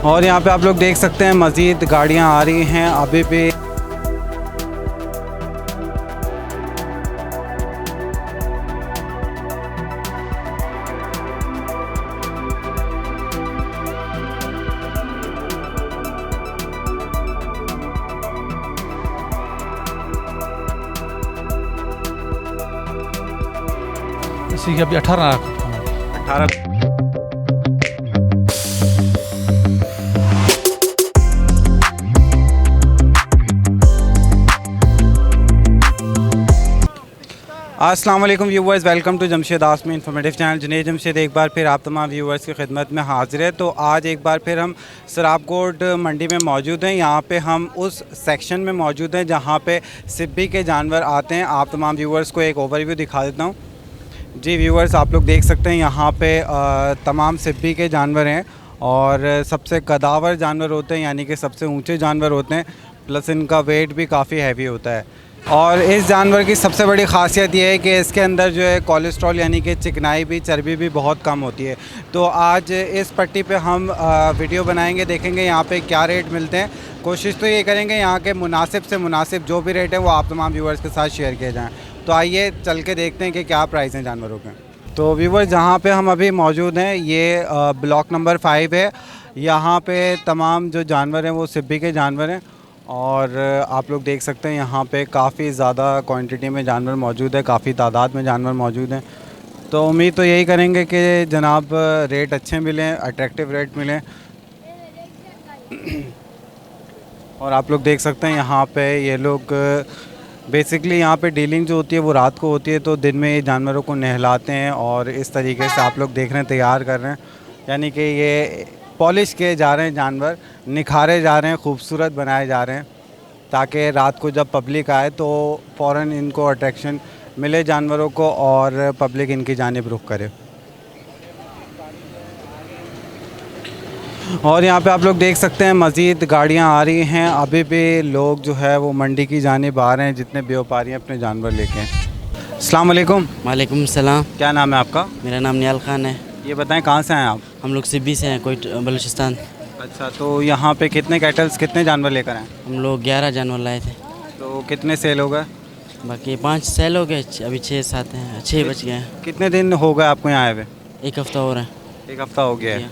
और यहाँ पे आप लोग देख सकते हैं मज़ीद गाड़ियाँ आ रही हैं अभी भी। इसी की अभी 18 लाख। 18। अस्सलाम वालेकुम viewers, welcome to Jamshed Asmi informative channel. Junaid Jamshed एक बार फिर आप तमाम व्यूवर्स की खिदमत में हाजिर है। तो आज एक बार फिर हम सराबकोट मंडी में मौजूद हैं। यहाँ पे हम उस सेक्शन में मौजूद हैं जहाँ पे सिब्बी के जानवर आते हैं। आप तमाम व्यूवर्स को एक ओवरव्यू दिखा देता हूँ। जी व्यूवर्स, आप लोग देख सकते हैं यहाँ पे तमाम सिब्बी के जानवर हैं और सबसे कदावर जानवर होते हैं, यानी कि सबसे ऊँचे जानवर होते हैं, प्लस इनका वेट भी काफ़ी हैवी होता है। और इस जानवर की सबसे बड़ी ख़ासियत ये है कि इसके अंदर जो है कोलेस्ट्रॉल यानी कि चिकनाई भी, चर्बी भी बहुत कम होती है। तो आज इस पट्टी पे हम वीडियो बनाएंगे, देखेंगे यहाँ पे क्या रेट मिलते हैं। कोशिश तो ये करेंगे यहाँ के मुनासिब से मुनासिब जो भी रेट है वो आप तमाम व्यूवर्स के साथ शेयर किए जाएँ। तो आइए चल के देखते हैं कि क्या प्राइस हैं जानवरों के। तो व्यूवर्स, जहाँ पे हम अभी मौजूद हैं ये ब्लॉक नंबर 5 है। यहाँ पे तमाम जो जानवर हैं वो सिब्बी के जानवर हैं और आप लोग देख सकते हैं यहाँ पे काफ़ी ज़्यादा क्वांटिटी में जानवर मौजूद है, काफ़ी तादाद में जानवर मौजूद हैं। तो उम्मीद तो यही करेंगे कि जनाब रेट अच्छे मिलें, अट्रैक्टिव रेट मिलें। और आप लोग देख सकते हैं यहाँ पे ये लोग बेसिकली यहाँ पे डीलिंग जो होती है वो रात को होती है, तो दिन में ये जानवरों को नहलाते हैं और इस तरीके से आप लोग देख रहे हैं तैयार कर रहे हैं, यानी कि ये पॉलिश किए जा रहे हैं, जानवर निखारे जा रहे हैं, खूबसूरत बनाए जा रहे हैं, ताकि रात को जब पब्लिक आए तो फ़ौरन इनको अट्रैक्शन मिले जानवरों को और पब्लिक इनकी जानिब रुख करे। और यहाँ पे आप लोग देख सकते हैं मज़ीद गाड़ियाँ आ रही हैं, अभी भी लोग जो है वो मंडी की जानिब आ रहे हैं, जितने व्यापारी हैं अपने जानवर लेके। अस्सलाम वालेकुम। वालेकुम सलाम। क्या नाम है आपका? मेरा नाम नियाल खान है। ये बताएं कहाँ से हैं आप? हम लोग सिब्बी से हैं, कोई बलूचिस्तान। अच्छा, तो यहाँ पे कितने कैटल्स, कितने जानवर लेकर आए? हम लोग 11 जानवर लाए थे। तो कितने सेल हो गए? बाकी 5 सेल हो गए, अभी 6-7 हैं, 6 बच गए हैं। कितने दिन हो गए आपको यहाँ आए हुए? 1 हफ़्ता हो रहा है। 1 हफ़्ता हो गया है।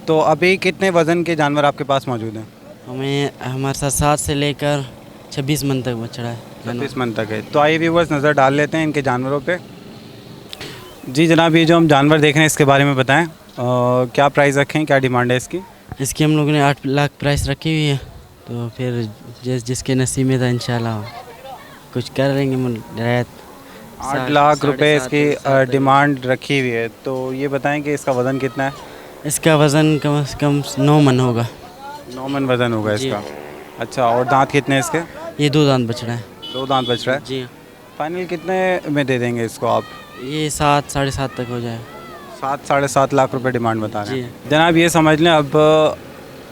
तो अभी कितने वज़न के जानवर आपके पास मौजूद हैं? हमारे साथ 7 से लेकर 26 मन तक बछड़ा है। 26 मन तक है। तो आइए व्यूवर्स नज़र डाल लेते हैं इनके जानवरों पे। जी जनाब, ये जो हम जानवर देख रहे हैं इसके बारे में बताएं, क्या प्राइस रखें, क्या डिमांड है इसकी? इसकी हम लोगों ने 8 लाख प्राइस रखी हुई है, तो फिर जिसके नसीब में था इंशाल्लाह कुछ कर लेंगे रियायत। 8 लाख रुपए इसकी डिमांड रखी हुई है। तो ये बताएं कि इसका वज़न कितना है? इसका वज़न कम से कम 9 मन होगा। 9 मन वज़न होगा इसका। अच्छा, और दांत कितने हैं इसके? ये 2 दांत बच रहा है। 2 दांत बच रहा है जी। फाइनल कितने में दे देंगे इसको आप? ये 7 साढ़े 7 तक हो जाए। 7 साढ़े 7 लाख रुपए डिमांड बता रहे हैं जी। जनाब। ये समझ लें अब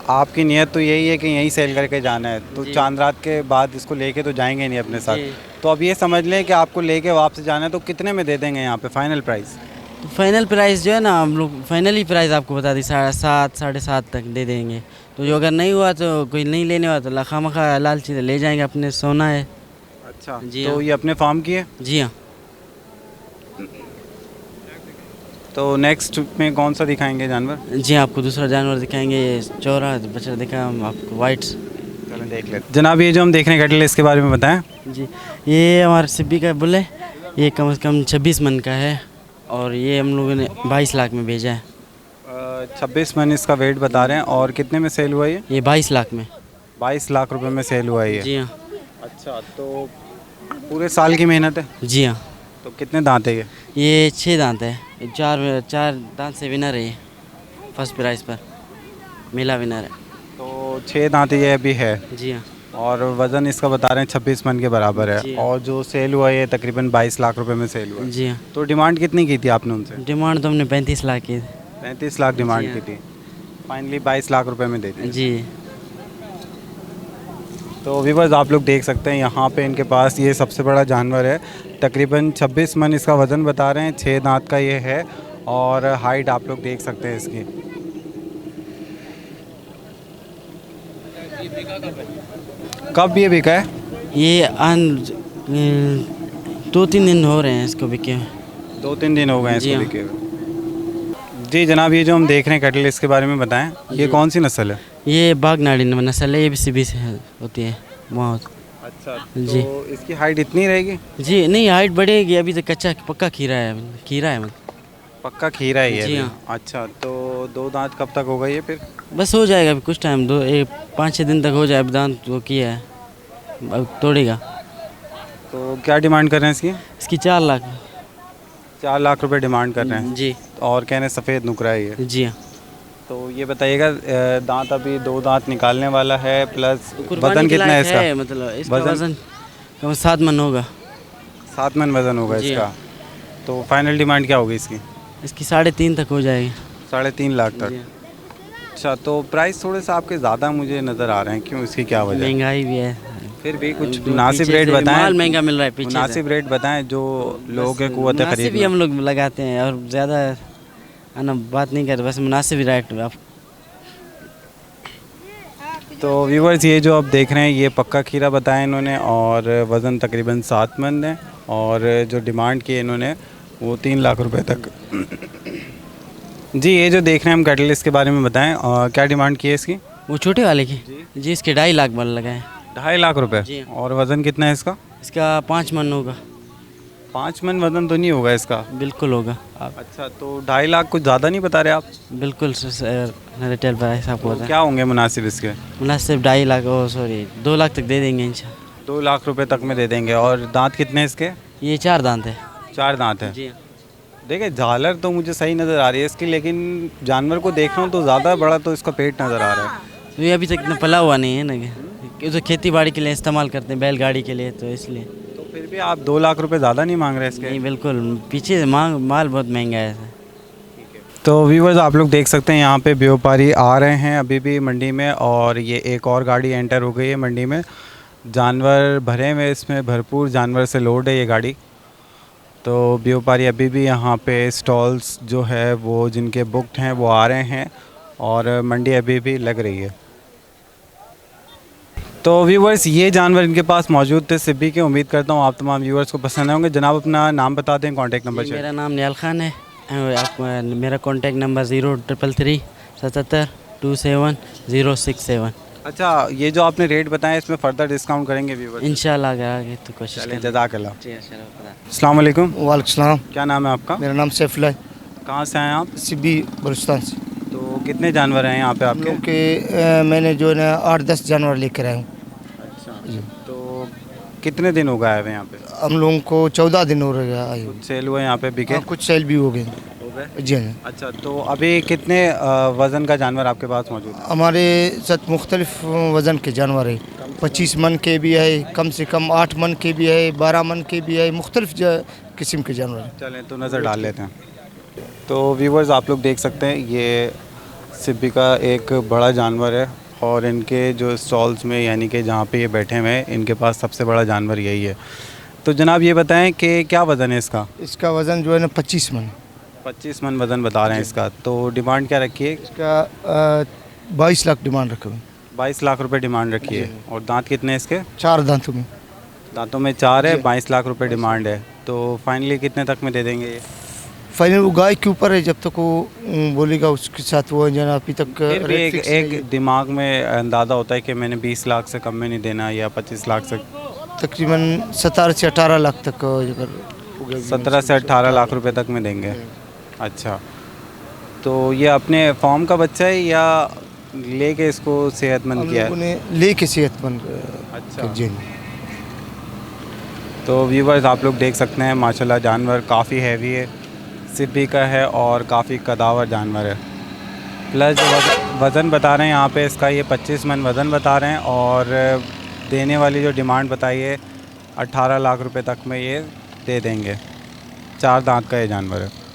आपकी नीयत तो यही है कि यहीं सेल करके जाना है, तो चांद रात के बाद इसको लेके तो जाएंगे नहीं अपने साथ। तो अब ये समझ लें कि आपको लेके वापस जाना है, तो कितने में दे देंगे यहाँ पे फाइनल प्राइस? तो फाइनल प्राइस जो है ना, हम लोग फाइनल ही प्राइस आपको बता दी 7 साढ़े 7 तक दे देंगे। तो जो अगर नहीं हुआ तो कोई नहीं लेने वाला तो लखा मखा लाल चीज़ ले जाएंगे, अपने सोना है। अच्छा जी तो हाँ। ये अपने फार्म की है? जी हाँ। तो नेक्स्ट में कौन सा दिखाएंगे जानवर? जी आपको दूसरा जानवर दिखाएंगे, ये चौरा बछड़ा दिखा हम आपको वाइट। चलें देख लेते जनाब। ये जो हम देख रहे हैं कैटल, इसके बारे में बताएं। जी, ये हमारे सिब्बी का बुल है, ये कम से कम 26 मन का है और ये हम लोगों ने 22 लाख में भेजा है। 26 मन इसका वेट बता रहे हैं। और कितने में सेल हुआ ये? 22 लाख में। 22 लाख रुपए में सेल हुआ ये? जी हाँ। अच्छा, तो पूरे साल की मेहनत है? जी हाँ। तो कितने दांत है ये 6 दांत है, 4 दांत से विनर है ये, फर्स्ट प्राइस पर मेला विनर है। तो 6 दांत ये अभी है? जी हाँ। और वज़न इसका बता रहे हैं 26 मन के बराबर है। और जो सेल हुआ ये तकरीबन 22 लाख रुपए में सेल हुआ। जी हाँ। तो डिमांड कितनी की थी आपने उनसे? डिमांड तो हमने 35 लाख की। 35 लाख डिमांड की थी, फाइनली 22 लाख रुपए में दे दी। जी। तो व्यूअर्स आप लोग देख सकते हैं यहाँ पे इनके पास ये सबसे बड़ा जानवर है, तकरीबन 26 मन इसका वज़न बता रहे हैं, 6 दांत का ये है और हाइट आप लोग देख सकते हैं इसकी। कब ये बिका है? ये 2-3 दिन हो रहे हैं इसको बिके हुए। 2-3 दिन हो गए हैं जी इसको हाँ। बिके हुए। जी जनाब, ये जो हम देख रहे हैं कैटल, इसके बारे में बताएं, ये जी। कौन सी नस्ल है? ये बागनाड़ी नस्ल है, ये भी सीबी से होती है बहुत। अच्छा, जी। तो इसकी हाइट इतनी रहेगी? जी नहीं, हाइट बढ़ेगी, अभी तो कच्चा पक्का खीरा है, खीरा है मतलब। पक्का खीरा ही है जी अभी। हाँ। अच्छा, तो 2 दांत कब तक होगा ये फिर? बस हो जाएगा अभी कुछ टाइम, 5-6 दिन तक हो जाए, अभी दांत वो किया है, अब तोड़ेगा। तो क्या डिमांड कर रहे हैं इसकी? इसकी 4 लाख। 4 लाख रुपए डिमांड कर रहे हैं। जी। और कहने सफ़ेद नुकरा है ये। जी हाँ। तो ये बताइएगा, दांत अभी 2 दांत निकालने वाला है, प्लस कुर्बानी वज़न के कितना है लायक इसका? मतलब इसका वज़न? वज़न कम 7 मन होगा। 7 मन वज़न होगा जी इसका। तो फाइनल डिमांड क्या होगी इसकी? इसकी 3.5 तक हो जाएगी। 3.5 लाख जी तक। हाँ। अच्छा, तो प्राइस थोड़े से आपके ज़्यादा मुझे नज़र आ रहे हैं, क्यों, इसकी क्या वजह है? महंगाई भी है, फिर भी कुछ जो मुनासिब पीछे रेट से बताएं। माल महंगा मिल रहा है पीछे से। मुनासिब रेट बताएं जो लोगों के कुव्वत मुनासिब खरीद ही हम लोग लगाते हैं, और ज़्यादा आना बात नहीं करते, बस मुनासिब ही रेट आप। तो व्यूवर्स, ये जो आप देख रहे हैं ये पक्का खीरा बताया इन्होंने, और वज़न तकरीबन 7 मन है, और जो डिमांड की इन्होंने वो 3 लाख रुपए तक। जी, ये जो देख रहे हैं हम कैटल, इसके बारे में बताएं, और क्या डिमांड की है इसकी? वो छोटे वाले की जी इसके 2.5 लाख बल लगाए। 2.5 लाख रुपए। जी। और वज़न कितना है इसका? इसका 5 मन होगा। 5 मन वज़न तो नहीं होगा इसका? बिल्कुल होगा। आप अच्छा, तो 2.5 लाख कुछ ज़्यादा नहीं बता रहे आप? बिल्कुल रिटेल प्राइस आपको तो बता क्या होंगे मुनासिब इसके? मुनासिब 2.5 लाख, ओ सॉरी 2 लाख तक दे देंगे इंशाल्लाह। 2 लाख रुपए तक में दे देंगे। और दांत कितने हैं इसके? ये 4 दांत है। 4 दांत है। जी। देखिए, झालर तो मुझे सही नज़र आ रही है इसकी, लेकिन जानवर को देख रहा हूँ तो ज़्यादा बड़ा तो इसका पेट नज़र आ रहा है। तो ये अभी तक इतना पला हुआ नहीं है ना, ये तो खेती बाड़ी के लिए इस्तेमाल करते हैं, बैलगाड़ी के लिए, तो इसलिए। तो फिर भी आप 2 लाख रुपए ज़्यादा नहीं मांग रहे इसके? नहीं बिल्कुल, पीछे से माल बहुत महंगा है। तो व्यूवर्स, आप लोग देख सकते हैं यहाँ पे व्यापारी आ रहे हैं अभी भी मंडी में, और ये एक और गाड़ी एंटर हो गई है मंडी में। जानवर भरे हुए, इसमें भरपूर जानवर से लोड है ये गाड़ी। तो व्यापारी अभी भी यहाँ पे स्टॉल्स जो है वो जिनके बुकड हैं वो आ रहे हैं, और मंडी अभी भी लग रही है। तो व्यूवर्स, ये जानवर इनके पास मौजूद थे सिब्बी के। उम्मीद करता हूँ आप तमाम व्यूवर्स को पसंद होंगे। जनाब, अपना नाम बता दें, कॉन्टैक्ट नंबर जी, चाहिए। मेरा नाम नियाल खान है। आप मेरा कॉन्टैक्ट नंबर 033 77 27067। अच्छा, ये जो आपने रेट बताया इसमें फ़र्दर डिस्काउंट करेंगे व्यूवर्स? इंशाल्लाह आगे तो कोशिश चलें, करें। जज़ाकल्लाह। जी, अच्छा। अस्सलाम वालेकुम। वालेकुम सलाम। क्या नाम है आपका? मेरा नाम सैफुल्लाह है, कहाँ से आए आप? सिब्बी बलूचिस्तान से। तो कितने जानवर हैं यहाँ पे हम आपके? लोग के मैंने जो है ना 8-10 जानवर लेकर आया हूँ। अच्छा, जी। तो कितने दिन हो गए आए हुए यहाँ पे? हम लोगों को 14 दिन हो गया आए हुए। सेल हुए यहाँ पे, बिके? हाँ, कुछ सेल भी हो गए। हो गए। जी हाँ। अच्छा, तो अभी कितने वज़न का जानवर आपके पास मौजूद है? हमारे साथ मुख्तलिफ वज़न के जानवर है, 25 मन के भी है, कम से कम 8 मन के भी है, 12 मन के भी है, मुख्तलिफ किस्म के जानवर है। चलें तो नज़र डाल लेते हैं। तो व्यूवर्स, आप लोग देख सकते हैं ये सिब्बी का एक बड़ा जानवर है, और इनके जो स्टॉल्स में, यानी कि जहाँ पे ये बैठे हुए हैं, इनके पास सबसे बड़ा जानवर यही है। तो जनाब, ये बताएं कि क्या वज़न है इसका? इसका वज़न जो है ना 25 मन। 25 मन वज़न बता रहे हैं इसका। तो डिमांड क्या रखी है? इसका 22 लाख डिमांड रखे हुए। 22 लाख रुपए डिमांड रखी है। और दांत कितने हैं इसके? 4 दांतों में। दांतों में 4 है, 22 लाख रुपए डिमांड है। तो फाइनली कितने तक में दे देंगे ये? फाइनल वो गाय के ऊपर है, जब तक वो बोलेगा उसके साथ वो जो है ना अभी तक फिर भी रेट फिक्स नहीं है। एक दिमाग में अंदाज़ा होता है कि मैंने 20 लाख से कम में नहीं देना, या 25 लाख से। तकरीबन 17 से 18 लाख तक अगर हो गया। 17 से 18 लाख रुपए तक में देंगे। अच्छा, तो ये अपने फॉर्म का बच्चा है या लेके इसको सेहतमंद हम किया लोगों है? ने लेके सेहतमंद अच्छा। जी। तो व्यूवर्स, आप लोग देख सकते हैं माशाल्लाह जानवर काफ़ी हैवी है, सिब्बी का है, और काफ़ी कदावर जानवर है। प्लस जो वज़न बता रहे हैं यहाँ पे इसका, ये 25 मन वज़न बता रहे हैं, और देने वाली जो डिमांड बताई है 18 लाख रुपए तक में ये दे देंगे। 4 दांत का ये जानवर है।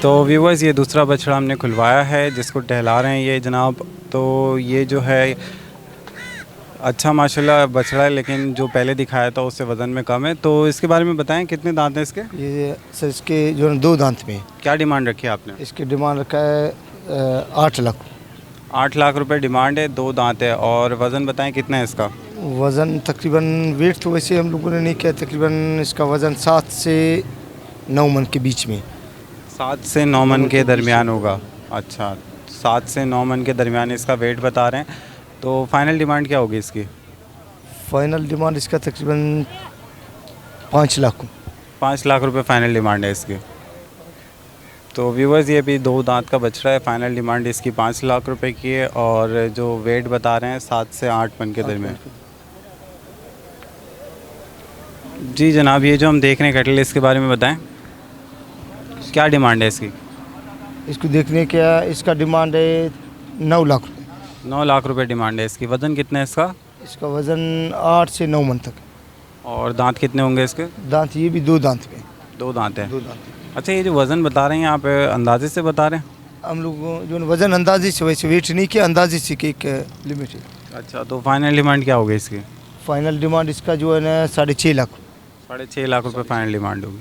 तो व्यूवर्स, ये दूसरा बछड़ा हमने खुलवाया है जिसको टहला रहे हैं ये जनाब। तो ये जो है अच्छा माशाल्लाह बछड़ा है, लेकिन जो पहले दिखाया था उससे वज़न में कम है। तो इसके बारे में बताएं कितने दांत हैं इसके? ये सर इसके जो है 2 दांत में, क्या डिमांड रखी है आपने? इसकी डिमांड रखा है 8 लाख। 8 लाख रुपए डिमांड है, 2 दांत है। और वज़न बताएं कितना है इसका? वज़न तकरीबन, वेट तो वैसे हम लोगों ने नहीं किया, तकरीबन इसका वज़न 7 से 9 मन के बीच में। 7 से 9 मन के दरमियान होगा। अच्छा, 7 से 9 मन के दरमियान इसका वेट बता रहे हैं। तो फाइनल डिमांड क्या होगी इसकी? फ़ाइनल डिमांड इसका तकरीबन 5 लाख। 5 लाख रुपए फाइनल डिमांड है इसकी। तो व्यूवर्स ये भी 2 दांत का बछड़ा है। फाइनल डिमांड इसकी 5 लाख रुपए की है और जो वेट बता रहे हैं 7 से 8 मन के दरमियान। जी जनाब, ये जो हम देख रहे हैं कैटल, इसके बारे में बताएं क्या डिमांड है इसकी? इसको देखने क्या, इसका डिमांड है 9 लाख रुपये। 9 लाख रुपए डिमांड है इसकी। वज़न कितना है इसका? इसका वज़न 8 से 9 मन तक। और दांत कितने होंगे इसके? दांत ये भी 2 दांत में। 2 दांत है। 2 दांत। अच्छा, ये जो वज़न बता रहे हैं यहाँ पे अंदाजे से बता रहे हैं? हम लोग जो वज़न अंदाजे से, वैसे वेट नहीं किया, अंदाजे से कि एक लिमिट है। अच्छा, तो फाइनल डिमांड क्या होगी इसकी? फाइनल डिमांड इसका जो है ना 6.5 लाख। 6.5 लाख रुपए फाइनल डिमांड होगी।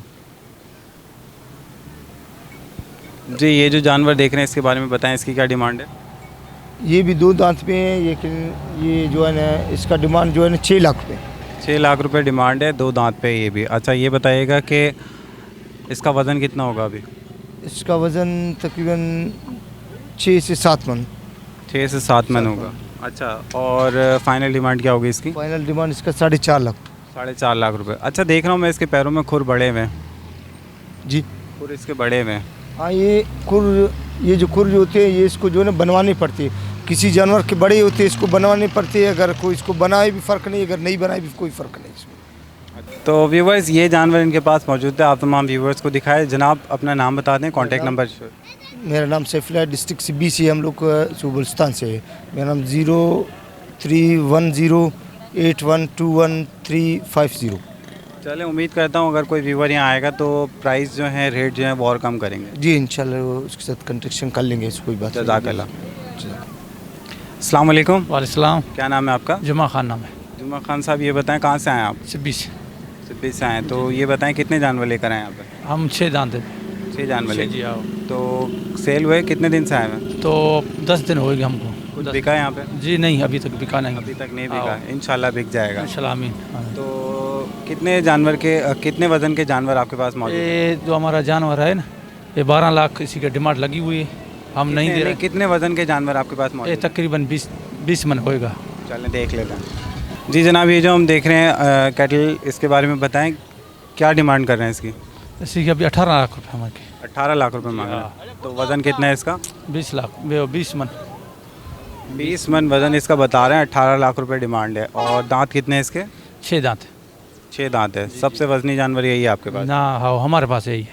जी ये जो जानवर देख रहे हैं इसके बारे में बताएं, इसकी क्या डिमांड है? ये भी 2 दांत में है, लेकिन ये जो है ना इसका डिमांड जो है ना 6 लाख रुपये। 6 लाख रुपए डिमांड है, 2 दांत पे ये भी। अच्छा, ये बताइएगा कि इसका वज़न कितना होगा अभी? इसका वज़न तकरीबन 6 से 7 मन। 6 से 7 मन होगा। अच्छा, और फाइनल डिमांड क्या होगी इसकी? फाइनल डिमांड इसका 4.5 लाख। 4.5 लाख रुपए। अच्छा, देख रहा हूँ मैं इसके पैरों में खुर बड़े हुए हैं। जी खुर इसके बड़े हुए हैं। हाँ, ये जो खुर जो होते हैं ये इसको जो है ना बनवानी पड़ती है। किसी जानवर के बड़े होते हैं, इसको बनवानी पड़ती है। अगर कोई इसको बनाए भी फ़र्क नहीं, अगर नहीं बनाए भी कोई फ़र्क नहीं इसमें। तो व्यूवर्स ये जानवर इनके पास मौजूद है, आप तमाम व्यूवर्स को दिखाए। जनाब अपना नाम बता दें, कॉन्टैक्ट नंबर। मेरा नाम सैफुल्लाह, डिस्ट्रिक्ट सिब्बी से हम लोग सूबुलस्तान से है। मेरा नाम 0310812135 चलें, उम्मीद करता हूँ अगर कोई व्यूवर यहाँ आएगा तो प्राइस जो है, रेट जो है वो और कम करेंगे। जी इंशाल्लाह उसके साथ कंट्रेक्शन कर लेंगे, इसको कोई बात नहीं। जज़ाकल्लाह। अस्सलाम वालेकुम। वालेकुम। क्या नाम है आपका? जुमा खान नाम है। जुमा खान साहब, ये बताएं कहाँ से आए आप? 26। सिब्बी से आए। तो ये बताएं कितने जानवर लेकर आए यहाँ पे? हम 6 दांत हैं। 6 जानवर जी लेकर। आओ। तो सेल हुए कितने दिन से आए हैं? तो 10 दिन हो गए हमको। कुछ बिका यहाँ पे? जी नहीं, अभी तक बिका नहीं। अभी तक नहीं बिका, इंशाल्लाह बिक जाएगा। इंशाल्लाह, आमीन। तो कितने जानवर के, कितने वज़न के जानवर आपके पास मौजूद हैं? ये जो हमारा जानवर है ना, ये 12 लाख इसी की डिमांड लगी हुई है, हम नहीं दे रहे। कितने वज़न के जानवर आपके पास ये मौजूद हैं? तकरीबन 20 मन होएगा। चलें देख लेते हैं। जी जनाब, ये जो हम देख रहे हैं कैटल, इसके बारे में बताएं क्या डिमांड कर रहे हैं इसकी? इसी की अभी 18 लाख रुपये हमारे। 18 लाख रुपए मांग रहे हैं। तो वज़न कितना है इसका? 20 लाख, 20 मन। 20 मन वज़न इसका बता रहे हैं। 18 लाख रुपए डिमांड है। और दांत कितने हैं इसके? 6 दांत। 6 दांत है। सबसे वज़नी जानवर यही है आपके पास? ना हाँ, हमारे पास यही है।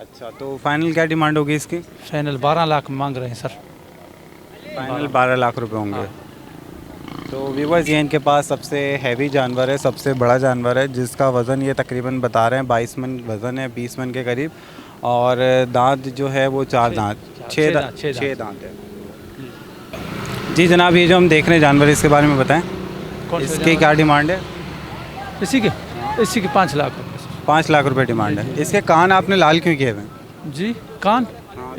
अच्छा, तो फाइनल क्या डिमांड होगी इसकी? फाइनल 12 लाख मांग रहे हैं सर। फाइनल 12 लाख रुपए होंगे। तो व्यूवर्स ये इनके पास सबसे हैवी जानवर है, सबसे बड़ा जानवर है, जिसका वज़न ये तकरीबन बता रहे हैं 22 मन वज़न है, 20 मन के करीब। और दांत जो है वो 4 दांत, 6 दांत है। जी जनाब, ये जो हम देख रहे हैं जानवर, इसके बारे में बताएं इसकी क्या डिमांड है? इसी के 5 लाख रुपये। 5 लाख रुपए डिमांड है। इसके कान आपने लाल क्यों किए हुए हैं? जी कान,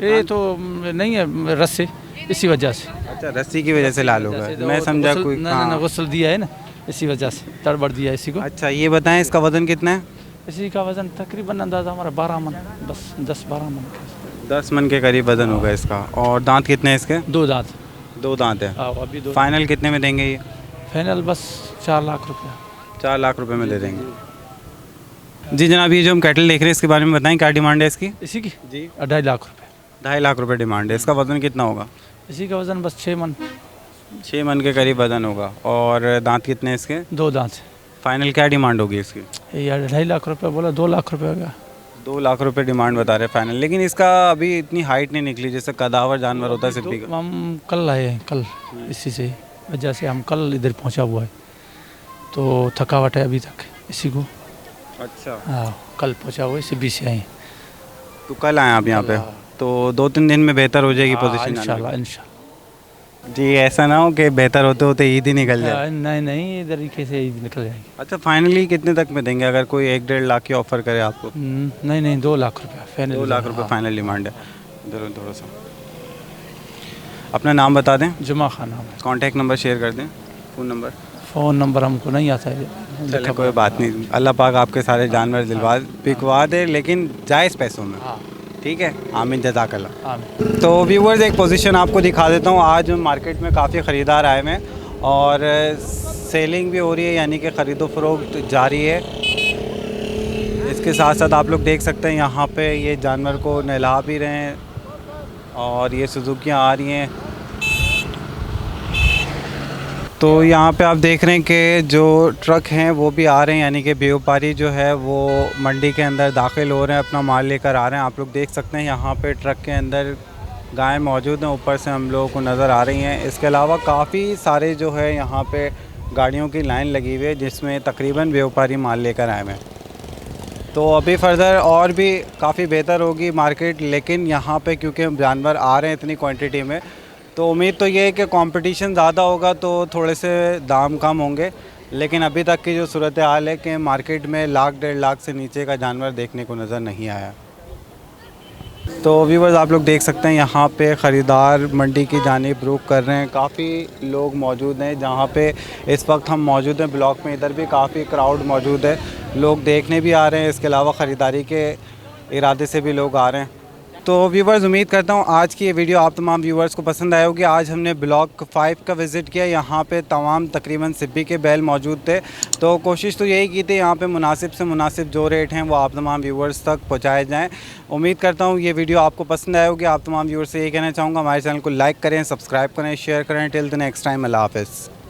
ये तो नहीं है रस्से, इसी वजह से। अच्छा, रस्सी की वजह से लाल होगा। मैं समझा कोई ना गुस्ल दिया है ना, इसी वजह से तड़बड़ दिया है इसी को। अच्छा, ये बताएं इसका वज़न कितना है? इसी का वज़न तकरीबन अंदाज़ा हमारा 12 मन, बस 10-12 मन। 10 मन के करीब वज़न होगा इसका। और दांत कितने हैं इसके? 2 दांत। 2 दांत है। अभी 2। फाइनल कितने में देंगे ये? फाइनल बस 4 लाख रुपया। 4 लाख रुपए में दे देंगे। जी जनाब, ये जो हम कैटल देख रहे हैं इसके बारे में बताएं क्या डिमांड है इसकी? इसी की जी 2.5 लाख रुपये। 2.5 लाख रुपए डिमांड है। इसका वज़न कितना होगा? इसी का वज़न बस 6 मन। 6 मन के करीब वज़न होगा। और दांत कितने हैं इसके? 2 दांत। फाइनल क्या डिमांड होगी इसकी? ये 2.5 लाख रुपये बोला, 2 लाख रुपये होगा। 2 लाख रुपए डिमांड बता रहे हैं फाइनल। लेकिन इसका अभी इतनी हाइट नहीं निकली जैसे कदावर जानवर होता है सिब्बी का। हम कल आए हैं, कल इसी से वजह से हम कल इधर पहुंचा हुआ है, तो थकावट है अभी तक इसी को। अच्छा, हाँ, कल पहुंचा हुआ है, सिब्बी से आए हैं। तो कल आए आप यहाँ पे? तो 2-3 दिन में बेहतर हो जाएगी पोजीशन? इंशाल्लाह। जी ऐसा ना हो कि बेहतर होते होते ईद ही निकल जाए। नहीं नहीं, इधर तरीके से ईद निकल जाएगी। अच्छा फाइनली कितने तक में देंगे अगर कोई 1-1.5 लाख की ऑफ़र करे आपको? नहीं नहीं, 2 लाख रुपया फाइनल। 2 लाख रुपए फाइनल डिमांड है। इधर थोड़ा सा अपना नाम बता दें, जुमा खान नाम है। कॉन्टैक्ट नंबर शेयर कर दें, फ़ोन नंबर। फ़ोन नंबर हमको नहीं आता है। चलिए कोई बात नहीं, अल्लाह पाक आपके सारे जानवर दिलवा बिकवा दे, लेकिन जायज़ पैसों में। हाँ ठीक है, आमीन, जज़ाकल्लाह। हाँ। तो व्यूवर्स एक पोजीशन आपको दिखा देता हूँ। आज मार्केट में काफ़ी ख़रीदार आए हुए हैं और सेलिंग भी हो रही है, यानी कि ख़रीदो फरोख्त जारी है। इसके साथ साथ आप लोग देख सकते हैं यहाँ पे ये जानवर को नहला भी रहे हैं और ये सुजुकियाँ आ रही हैं। तो यहाँ पे आप देख रहे हैं कि जो ट्रक हैं वो भी आ रहे हैं, यानी कि व्यापारी जो है वो मंडी के अंदर दाखिल हो रहे हैं, अपना माल लेकर आ रहे हैं। आप लोग देख सकते हैं यहाँ पे ट्रक के अंदर गायें मौजूद हैं, ऊपर से हम लोगों को नज़र आ रही हैं। इसके अलावा काफ़ी सारे जो है यहाँ पे गाड़ियों की लाइन लगी हुई है जिसमें तकरीबन व्यापारी माल लेकर आए हैं। तो अभी फर्दर और भी काफ़ी बेहतर होगी मार्केट, लेकिन यहाँ पे क्योंकि जानवर आ रहे हैं इतनी क्वांटिटी में, तो उम्मीद तो ये है कि कंपटीशन ज़्यादा होगा तो थोड़े से दाम कम होंगे। लेकिन अभी तक की जो सूरत हाल है कि मार्केट में 1-1.5 लाख से नीचे का जानवर देखने को नज़र नहीं आया। तो व्यूवर्स आप लोग देख सकते हैं यहाँ पे ख़रीदार मंडी की जानिब रुख कर रहे हैं। काफ़ी लोग मौजूद हैं जहाँ पे इस वक्त हम मौजूद हैं ब्लॉक में। इधर भी काफ़ी क्राउड मौजूद है, लोग देखने भी आ रहे हैं, इसके अलावा ख़रीदारी के इरादे से भी लोग आ रहे हैं। तो व्यूवर्स उम्मीद करता हूँ आज की ये वीडियो आप तमाम व्यूवर्स को पसंद आए होगी। आज हमने ब्लॉक 5 का विज़िट किया, यहाँ पे तमाम तकरीबन सिब्बी के बैल मौजूद थे। तो कोशिश तो यही की थी यहाँ पे मुनासिब से मुनासिब जो रेट हैं वो आप तमाम व्यूवर्स तक पहुँचाए जाएँ। उम्मीद करता हूँ ये वीडियो आपको पसंद आए होगी। आप तमाम व्यूवर्स से यही कहना चाहूँगा, हमारे चैनल को लाइक करें, सब्सक्राइब करें, शेयर करें। टिल द नेक्स्ट टाइम, अल्लाह हाफ़िज़।